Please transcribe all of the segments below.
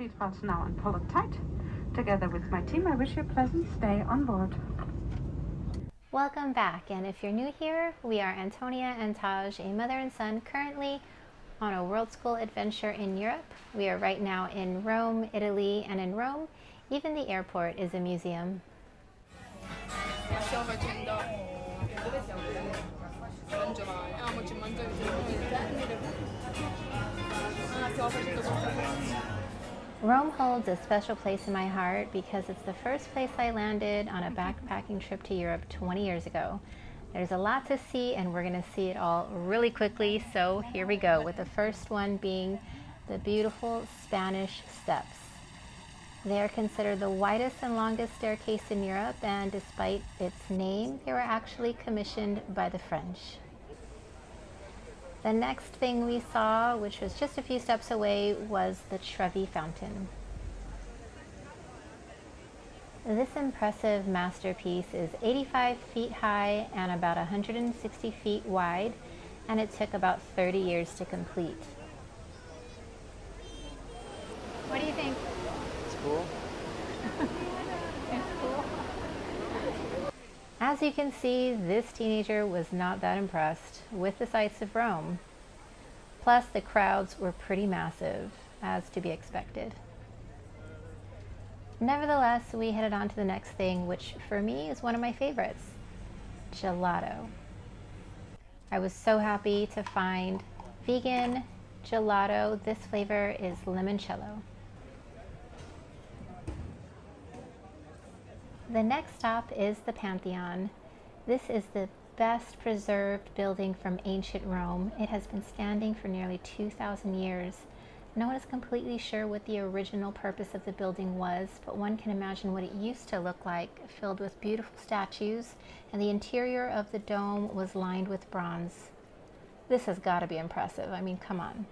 seatbelts now and pull it tight. Together with my team, I wish you a pleasant stay on board. Welcome back, and if you're new here, we are Antonia and Taj, a mother and son currently on a Worldschool adventure in Europe. We are right now in Rome, Italy, and in Rome, even the airport is a museum. Rome holds a special place in my heart because it's the first place I landed on a backpacking trip to Europe 20 years ago. There's a lot to see and we're going to see it all really quickly, so here we go, with the first one being the beautiful Spanish Steps. They are considered the widest and longest staircase in Europe, and despite its name, they were actually commissioned by the French. The next thing we saw, which was just a few steps away, was the Trevi Fountain. This impressive masterpiece is 85 feet high and about 160 feet wide, and it took about 30 years to complete. What do you think? It's cool. It's cool. As you can see, this teenager was not that impressed with the sights of Rome. Plus, the crowds were pretty massive, as to be expected. Nevertheless, we headed on to the next thing, which for me is one of my favorites, gelato. I was so happy to find vegan gelato. This flavor is limoncello. The next stop is the Pantheon. This is the best preserved building from ancient Rome. It has been standing for nearly 2,000 years. No one is completely sure what the original purpose of the building was, but one can imagine what it used to look like, filled with beautiful statues, and the interior of the dome was lined with bronze. This has got to be impressive. I mean, come on.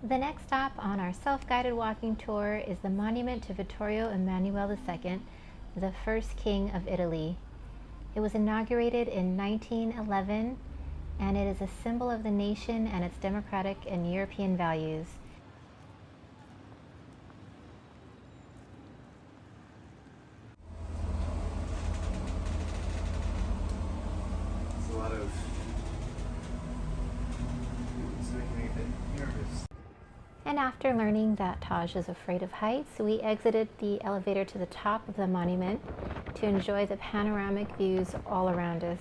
The next stop on our self-guided walking tour is the monument to Vittorio Emanuele II, the first king of Italy. It was inaugurated in 1911, and it is a symbol of the nation and its democratic and European values. It's a lot of... It's making me a bit nervous. And after learning that Taj is afraid of heights, we exited the elevator to the top of the monument to enjoy the panoramic views all around us.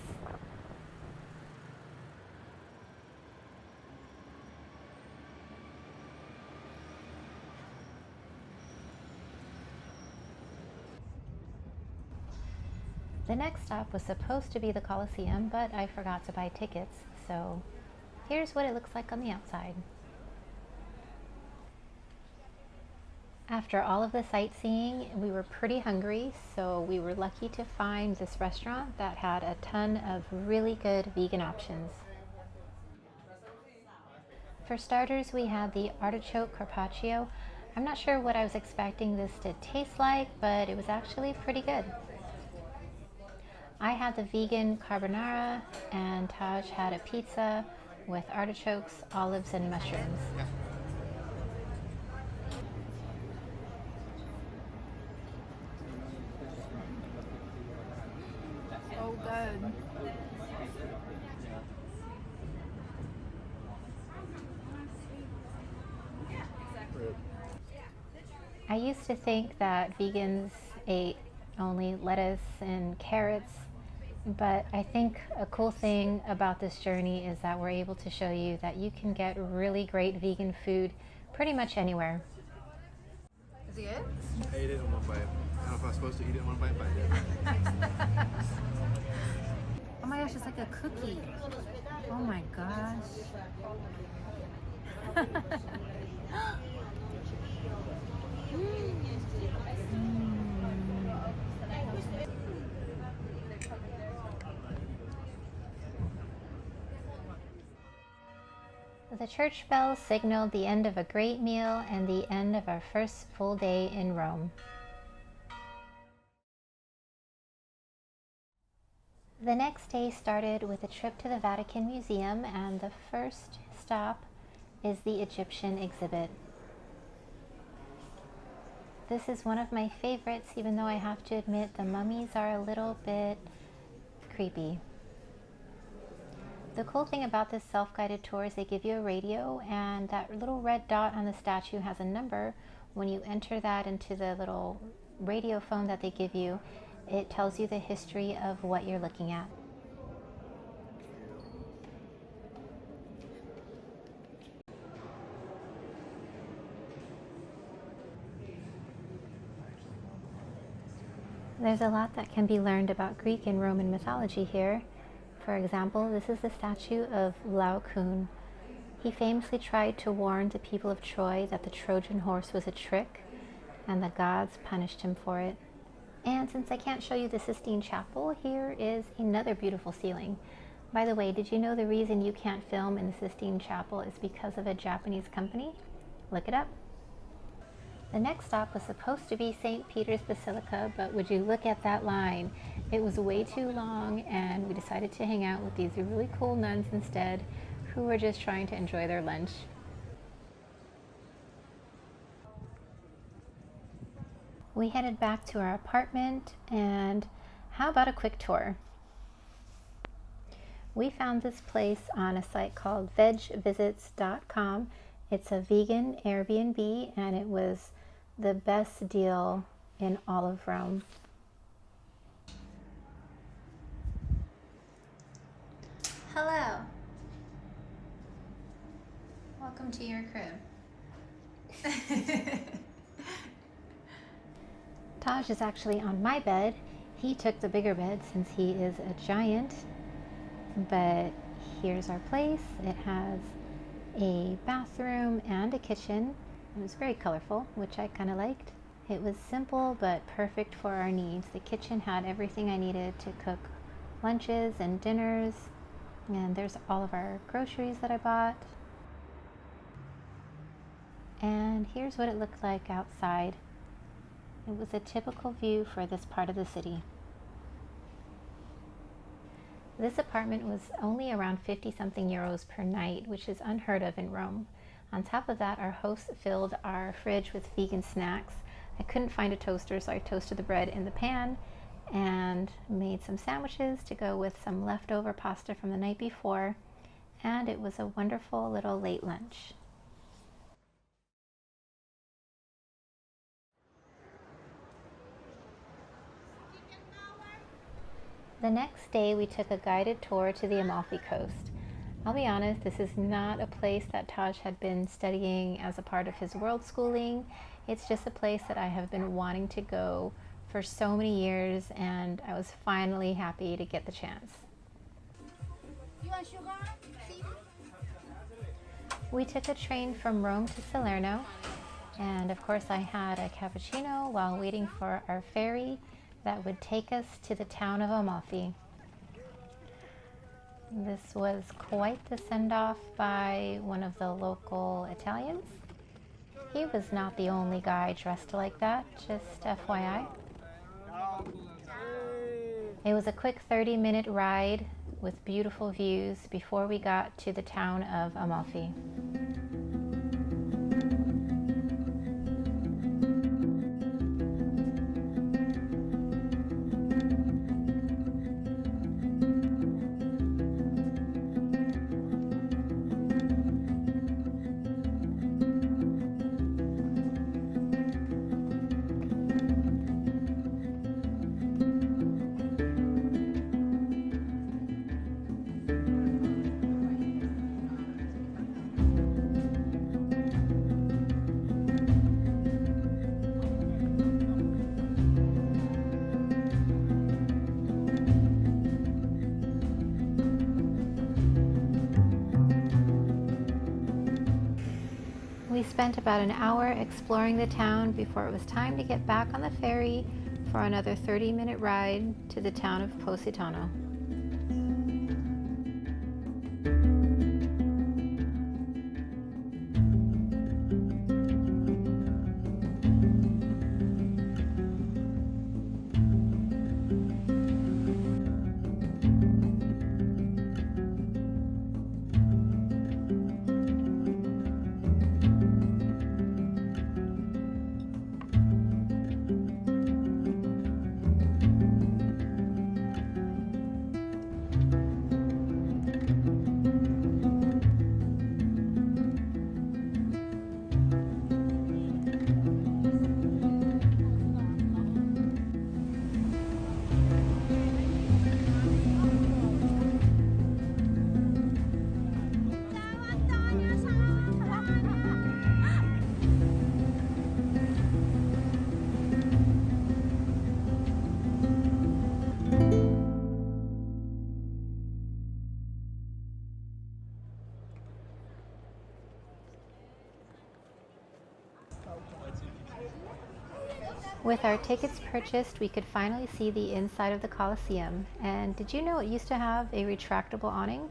The next stop was supposed to be the Coliseum, but I forgot to buy tickets, so here's what it looks like on the outside. After all of the sightseeing, we were pretty hungry, so we were lucky to find this restaurant that had a ton of really good vegan options. For starters, we had the artichoke carpaccio. I'm not sure what I was expecting this to taste like, but it was actually pretty good. I had the vegan carbonara, and Taj had a pizza with artichokes, olives, and mushrooms. So good. I used to think that vegans ate only lettuce and carrots, but I think a cool thing about this journey is that we're able to show you that you can get really great vegan food pretty much anywhere. Is it good? I ate it in one bite. I don't know if I was supposed to eat it in one bite, but I did. Oh my gosh, it's like a cookie. Oh my gosh. The church bell signaled the end of a great meal and the end of our first full day in Rome. The next day started with a trip to the Vatican Museum, and the first stop is the Egyptian exhibit. This is one of my favorites, even though I have to admit the mummies are a little bit creepy. The cool thing about this self-guided tour is they give you a radio, and that little red dot on the statue has a number. When you enter that into the little radio phone that they give you, it tells you the history of what you're looking at. There's a lot that can be learned about Greek and Roman mythology here. For example, this is the statue of Laocoon. He famously tried to warn the people of Troy that the Trojan horse was a trick, and the gods punished him for it. And since I can't show you the Sistine Chapel, here is another beautiful ceiling. By the way, did you know the reason you can't film in the Sistine Chapel is because of a Japanese company? Look it up. The next stop was supposed to be St. Peter's Basilica, but would you look at that line? It was way too long, and we decided to hang out with these really cool nuns instead, who were just trying to enjoy their lunch. We headed back to our apartment, and how about a quick tour? We found this place on a site called vegvisits.com. It's a vegan Airbnb, and it was the best deal in all of Rome. Hello. Welcome to your crib. Taj is actually on my bed. He took the bigger bed since he is a giant. But here's our place. It has a bathroom and a kitchen. It was very colorful, which I kind of liked. It was simple but perfect for our needs. The kitchen had everything I needed to cook lunches and dinners. And there's all of our groceries that I bought. And here's what it looked like outside. It was a typical view for this part of the city. This apartment was only around 50-something euros per night, which is unheard of in Rome. On top of that, our host filled our fridge with vegan snacks. I couldn't find a toaster, so I toasted the bread in the pan and made some sandwiches to go with some leftover pasta from the night before, and it was a wonderful little late lunch. The next day, we took a guided tour to the Amalfi Coast. I'll be honest, this is not a place that Taj had been studying as a part of his world schooling. It's just a place that I have been wanting to go for so many years, and I was finally happy to get the chance. You want sugar? We took a train from Rome to Salerno, and of course I had a cappuccino while waiting for our ferry that would take us to the town of Amalfi. This was quite the send-off by one of the local Italians. He was not the only guy dressed like that, just FYI. It was a quick 30-minute ride with beautiful views before we got to the town of Amalfi. We spent about an hour exploring the town before it was time to get back on the ferry for another 30-minute ride to the town of Positano. With our tickets purchased, we could finally see the inside of the Coliseum. And did you know it used to have a retractable awning?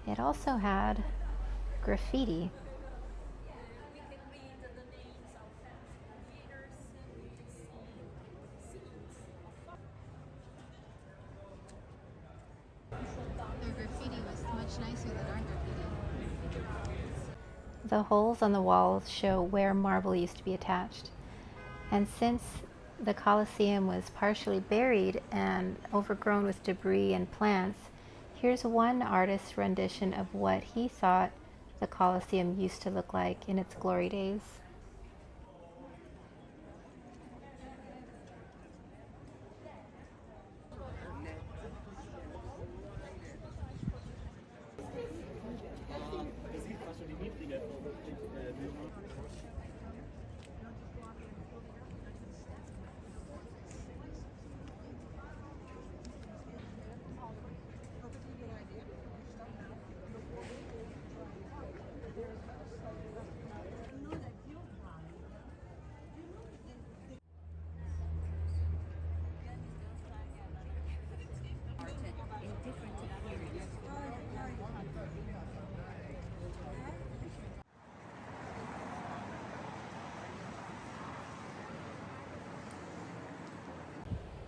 It also had graffiti. Their graffiti was much nicer than our graffiti. The holes on the walls show where marble used to be attached. And since the Coliseum was partially buried and overgrown with debris and plants, here's one artist's rendition of what he thought the Coliseum used to look like in its glory days.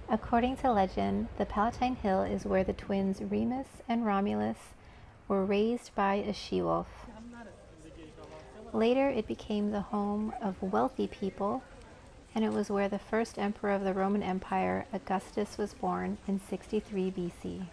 According to legend, the Palatine Hill is where the twins Remus and Romulus were raised by a she-wolf. Later, it became the home of wealthy people, and it was where the first emperor of the Roman Empire, Augustus, was born in 63 BC.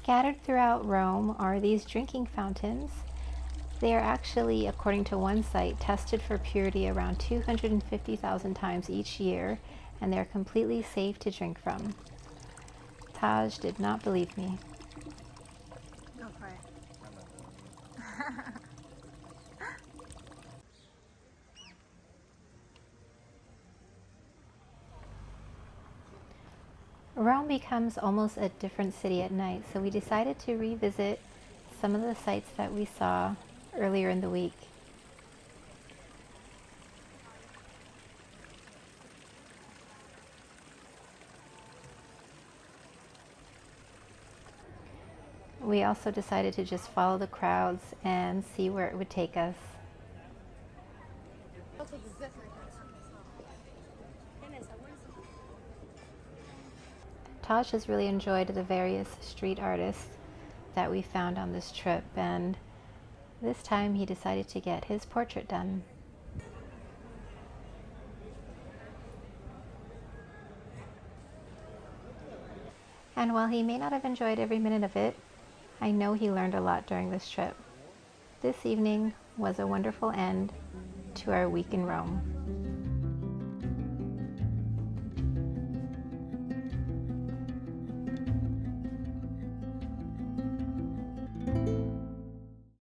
Scattered throughout Rome are these drinking fountains. They are actually, according to one site, tested for purity around 250,000 times each year, and they're completely safe to drink from. Taj did not believe me. Go for it. Rome becomes almost a different city at night, so we decided to revisit some of the sites that we saw earlier in the week. We also decided to just follow the crowds and see where it would take us. Taj has really enjoyed the various street artists that we found on this trip, and this time he decided to get his portrait done. And while he may not have enjoyed every minute of it, I know he learned a lot during this trip. This evening was a wonderful end to our week in Rome.